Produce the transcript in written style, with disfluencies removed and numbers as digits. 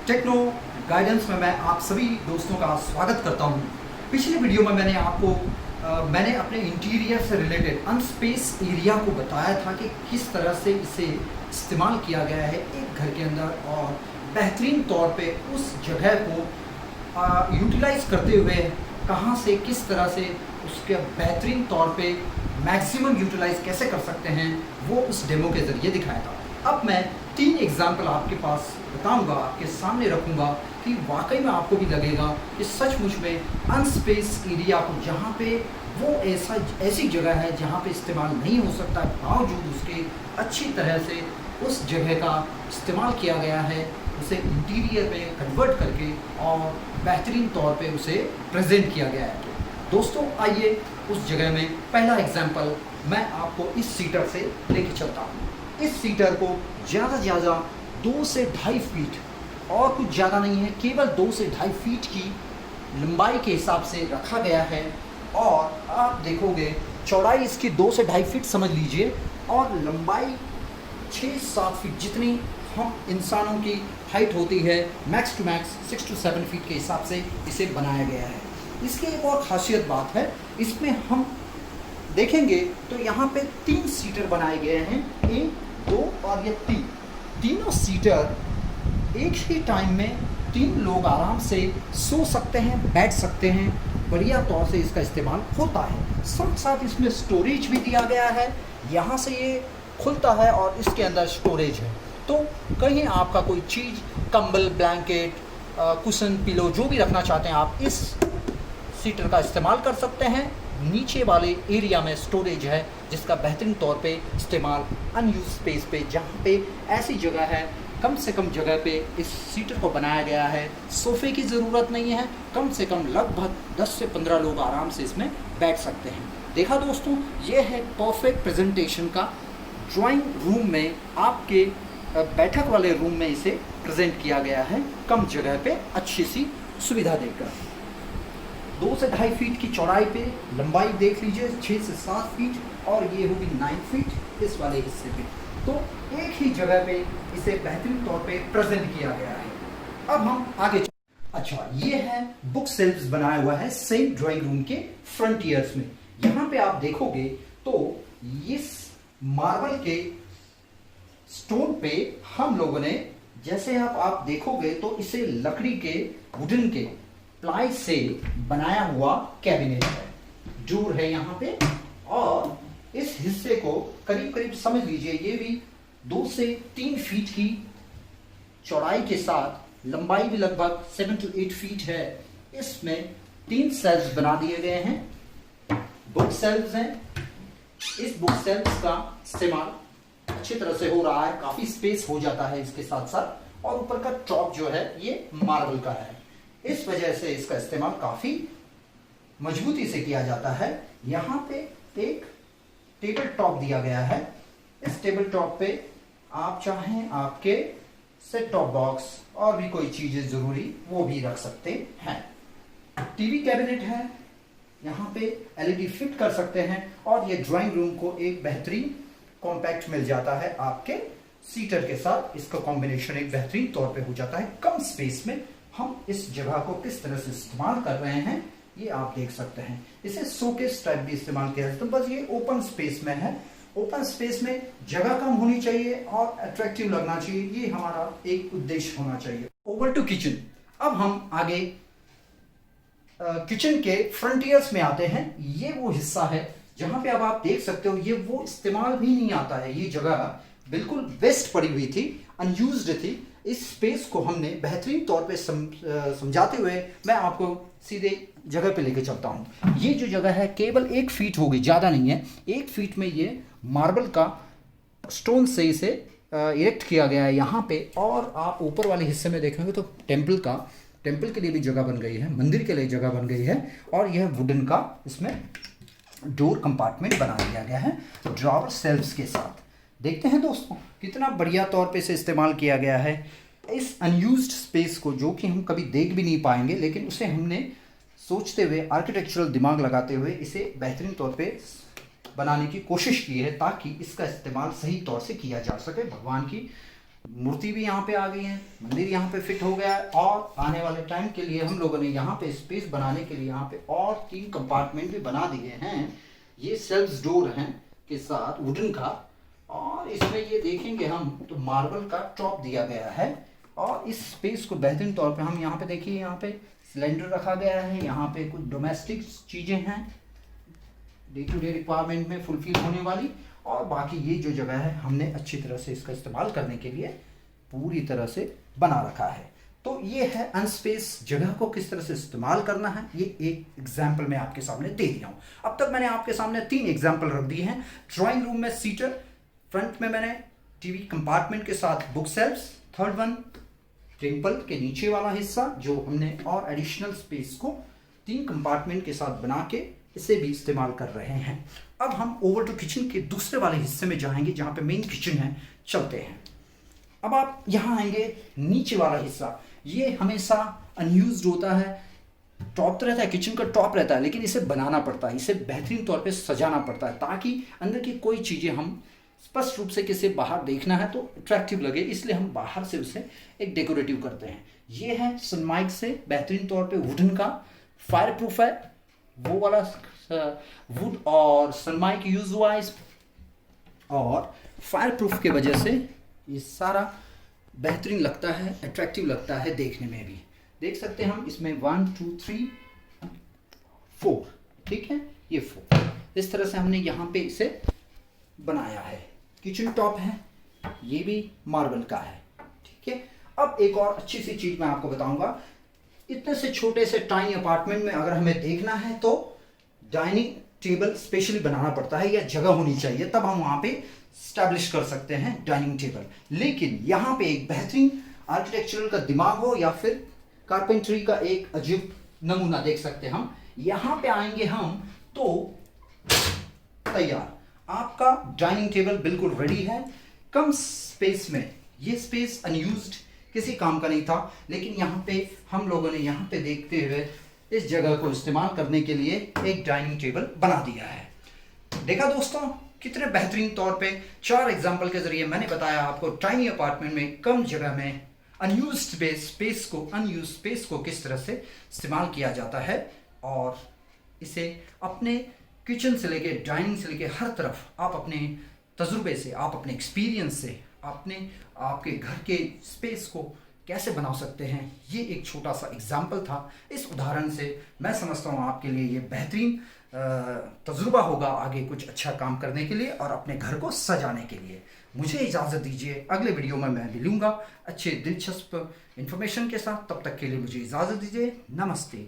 Techno guidance में मैं आप सभी दोस्तों का स्वागत करता हूं। पिछले वीडियो में मैंने अपने इंटीरियर से रिलेटेड अनस्पेस एरिया को बताया था कि किस तरह से इसे इस्तेमाल किया गया है एक घर के अंदर और बेहतरीन तौर पे उस जगह को यूटिलाइज करते हुए कहां से किस तरह से उसके बेहतरीन तौर पे मैक्सिमम यूटिलाइज कैसे कर सकते हैं वो उस डेमो के ज़रिए दिखाया था। अब मैं 3 एग्जाम्पल आपके पास बताऊंगा, आपके सामने रखूंगा कि वाकई में आपको भी लगेगा कि सचमुच में अनस्पेस एरिया को जहाँ पे वो ऐसी जगह है जहाँ पे इस्तेमाल नहीं हो सकता, बावजूद उसके अच्छी तरह से उस जगह का इस्तेमाल किया गया है, उसे इंटीरियर में कन्वर्ट करके और बेहतरीन तौर पे उसे प्रेजेंट किया गया है। दोस्तों आइए उस जगह में पहला एग्जाम्पल मैं आपको इस सीटर से लेके चलता हूँ। इस सीटर को ज़्यादा से ज़्यादा 2 से 2.5 फीट और कुछ ज़्यादा नहीं है, केवल 2 से 2.5 फीट की लंबाई के हिसाब से रखा गया है। और आप देखोगे चौड़ाई इसकी 2 से 2.5 फीट समझ लीजिए और लंबाई 6-7 फीट जितनी हम इंसानों की हाइट होती है मैक्स टू मैक्स 6 से 7 फीट के हिसाब से इसे बनाया गया है। इसकी एक और ख़ासियत बात है, इसमें हम देखेंगे तो यहाँ पे 3 सीटर बनाए गए हैं, 1, 2 और ये 3। तीनों सीटर एक ही टाइम में 3 लोग आराम से सो सकते हैं, बैठ सकते हैं, बढ़िया तौर से इसका इस्तेमाल होता है। साथ साथ इसमें स्टोरेज भी दिया गया है, यहाँ से ये खुलता है और इसके अंदर स्टोरेज है। तो कहीं आपका कोई चीज़, कंबल, ब्लैंकेट, कुशन, पिलो जो भी रखना चाहते हैं आप इस सीटर का इस्तेमाल कर सकते हैं। नीचे वाले एरिया में स्टोरेज है जिसका बेहतरीन तौर पे इस्तेमाल अनयूज स्पेस पे, जहाँ पे ऐसी जगह है कम से कम जगह पे इस सीटर को बनाया गया है। सोफ़े की ज़रूरत नहीं है, कम से कम लगभग 10 से 15 लोग आराम से इसमें बैठ सकते हैं। देखा दोस्तों, ये है परफेक्ट प्रेजेंटेशन का। ड्राइंग रूम में, आपके बैठक वाले रूम में इसे प्रेजेंट किया गया है, कम जगह पे अच्छी सी सुविधा देकर। 2 से 2.5 फीट की चौड़ाई पे लंबाई देख लीजिए 6 से 7 फीट और ये होगी 9 फीट इस वाले हिस्से पे। तो एक ही जगह पे इसे बेहतरीन तौर पे प्रेजेंट किया गया है। अब हम आगे अच्छा, ये है बुक शेल्फ्स बनाया हुआ है सेम ड्राइंग रूम के फ्रंटियर्स में। यहाँ पे आप देखोगे तो इस मार्बल के स्टोन पे हम लोगों ने, जैसे आप देखोगे तो इसे लकड़ी के, वुडन के प्लाई से बनाया हुआ कैबिनेट है, डोर है यहाँ पे। और इस हिस्से को करीब करीब समझ लीजिए ये भी 2 से 3 फीट की चौड़ाई के साथ लंबाई भी लगभग 7 से 8 फीट है। इसमें 3 सेल्स बना दिए गए हैं, बुक सेल्स हैं। इस बुक सेल्स का इस्तेमाल अच्छी तरह से हो रहा है, काफी स्पेस हो जाता है इसके साथ साथ। और ऊपर का टॉप जो है ये मार्बल का है, इस वजह से इसका इस्तेमाल काफी मजबूती से किया जाता है। यहाँ पे एक टेबल टॉप दिया गया है, इस टेबल टॉप पे आप चाहें आपके सेट टॉप बॉक्स और भी कोई चीजें जरूरी वो भी रख सकते हैं। टीवी कैबिनेट है, यहाँ पे एलईडी फिट कर सकते हैं और ये ड्राइंग रूम को एक बेहतरीन कॉम्पैक्ट मिल जाता है आपके सीटर के साथ। इसका कॉम्बिनेशन एक बेहतरीन तौर पे हो जाता है। कम स्पेस में हम इस जगह को किस तरह से इस्तेमाल कर रहे हैं ये आप देख सकते हैं। इसे शोकेस टाइप भी इस्तेमाल किया जाता है। तो बस ये ओपन स्पेस में है, ओपन स्पेस में जगह कम होनी चाहिए और अट्रैक्टिव लगना चाहिए, ये हमारा एक उद्देश्य होना चाहिए। Over to kitchen. अब हम आगे किचन के फ्रंटियर्स में आते हैं। ये वो हिस्सा है जहां पे अब आप देख सकते हो ये वो इस्तेमाल भी नहीं आता है, ये जगह बिल्कुल वेस्ट पड़ी हुई थी, अनयूज्ड थी। इस स्पेस को हमने बेहतरीन तौर पे समझाते हुए मैं आपको सीधे जगह पे लेके चलता हूँ। ये जो जगह है केवल 1 फीट होगी, ज़्यादा नहीं है। 1 फीट में ये मार्बल का स्टोन से इसे इरेक्ट किया गया है यहाँ पे। और आप ऊपर वाले हिस्से में देखेंगे तो टेम्पल के लिए भी जगह बन गई है, मंदिर के लिए जगह बन गई है। और यह वुडन का इसमें डोर कंपार्टमेंट बना दिया गया है ड्रॉवर सेल्फ्स के साथ। देखते हैं दोस्तों कितना बढ़िया तौर पे इसे इस्तेमाल किया गया है। इस अनयूज्ड स्पेस को, जो कि हम कभी देख भी नहीं पाएंगे, लेकिन उसे हमने सोचते हुए, आर्किटेक्चरल दिमाग लगाते हुए इसे बेहतरीन तौर पे बनाने की कोशिश की है ताकि इसका इस्तेमाल सही तौर से किया जा सके। भगवान की मूर्ति भी यहाँ पे आ गई है, मंदिर यहाँ पे फिट हो गया है। और आने वाले टाइम के लिए हम लोगों ने यहाँ पे स्पेस बनाने के लिए यहाँ पे और 3 कंपार्टमेंट भी बना दिए हैं। ये सेल्फ डोर हैं के साथ वुडन का, और इसमें ये देखेंगे हम तो मार्बल का टॉप दिया गया है। और इस स्पेस को बेहतरीन तौर पे हम यहाँ पे देखिए, यहाँ पे सिलेंडर रखा गया है, यहाँ पे कुछ डोमेस्टिक चीज़ें हैं डे टू डे रिक्वायरमेंट में फुलफिल होने वाली। और बाकी ये जो जगह है हमने अच्छी तरह से इसका इस्तेमाल करने के लिए पूरी तरह से बना रखा है। तो ये है अनस्पेस जगह को किस तरह से इस्तेमाल करना है, ये एक एग्जाम्पल मैं आपके सामने दे दिया हूँ। अब तक मैंने आपके सामने 3 एग्जाम्पल रख दिए हैं। ड्राइंग रूम में सीटर, फ्रंट में मैंने टीवी कंपार्टमेंट के साथ book shelves, third one temple के नीचे वाला हिस्सा जो हमने और एडिशनल स्पेस को 3 कंपार्टमेंट के साथ बना के इसे भी इस्तेमाल कर रहे हैं। अब हम ओवर टू किचन के दूसरे वाले हिस्से में जाएंगे जहाँ पे मेन किचन है, चलते हैं। अब आप यहाँ आएंगे, नीचे वाला हिस्सा ये हमेशा अनयूज्ड होता है। टॉप तो रहता है, किचन का टॉप रहता है, लेकिन इसे बनाना पड़ता है, इसे बेहतरीन तौर पे सजाना पड़ता है ताकि अंदर की कोई चीज़ें हम स्पष्ट रूप से किसी बाहर देखना है तो अट्रैक्टिव लगे, इसलिए हम बाहर से उसे एक डेकोरेटिव करते हैं। ये है सनमाइक से बेहतरीन तौर पे वुडन का, फायर प्रूफ है वो वाला वुड और सनमाइक यूज हुआ है, और फायर प्रूफ के वजह से ये सारा बेहतरीन लगता है, अट्रैक्टिव लगता है देखने में भी। देख सकते हैं हम इसमें 1 2 3 4, ठीक है, ये 4 इस तरह से हमने यहाँ पे इसे बनाया है। किचन टॉप है, ये भी मार्बल का है, ठीक है। अब एक और अच्छी सी चीज मैं आपको बताऊंगा। इतने से छोटे से टाइनी अपार्टमेंट में अगर हमें देखना है तो डाइनिंग टेबल स्पेशली बनाना पड़ता है या जगह होनी चाहिए, तब हम वहां पे स्टैब्लिश कर सकते हैं डाइनिंग टेबल। लेकिन यहाँ पे एक बेहतरीन आर्किटेक्चरल का दिमाग हो या फिर कारपेंट्री का एक अजीब नमूना देख सकते हैं हम। यहाँ पे आएंगे हम तो तैयार, आपका डाइनिंग टेबल बिल्कुल रेडी है। कम स्पेस में, ये स्पेस अनयूज्ड किसी काम का नहीं था, लेकिन यहाँ पे हम लोगों ने यहाँ पे देखते हुए इस जगह को इस्तेमाल करने के लिए एक डाइनिंग टेबल बना दिया है। देखा दोस्तों कितने बेहतरीन तौर पे 4 एग्जाम्पल के जरिए मैंने बताया आपको टाइनी अपार्टमेंट में कम जगह में अनयूज्ड स्पेस को किस तरह से इस्तेमाल किया जाता है, और इसे अपने किचन से लेके डाइनिंग से लेके हर तरफ आप अपने तजुर्बे से, आप अपने एक्सपीरियंस से आपके घर के स्पेस को कैसे बना सकते हैं, ये एक छोटा सा एग्जाम्पल था। इस उदाहरण से मैं समझता हूँ आपके लिए ये बेहतरीन तजुर्बा होगा आगे कुछ अच्छा काम करने के लिए और अपने घर को सजाने के लिए। मुझे इजाज़त दीजिए, अगले वीडियो में मैं मिलूंगा अच्छे दिलचस्प इन्फॉर्मेशन के साथ। तब तक के लिए मुझे इजाज़त दीजिए, नमस्ते।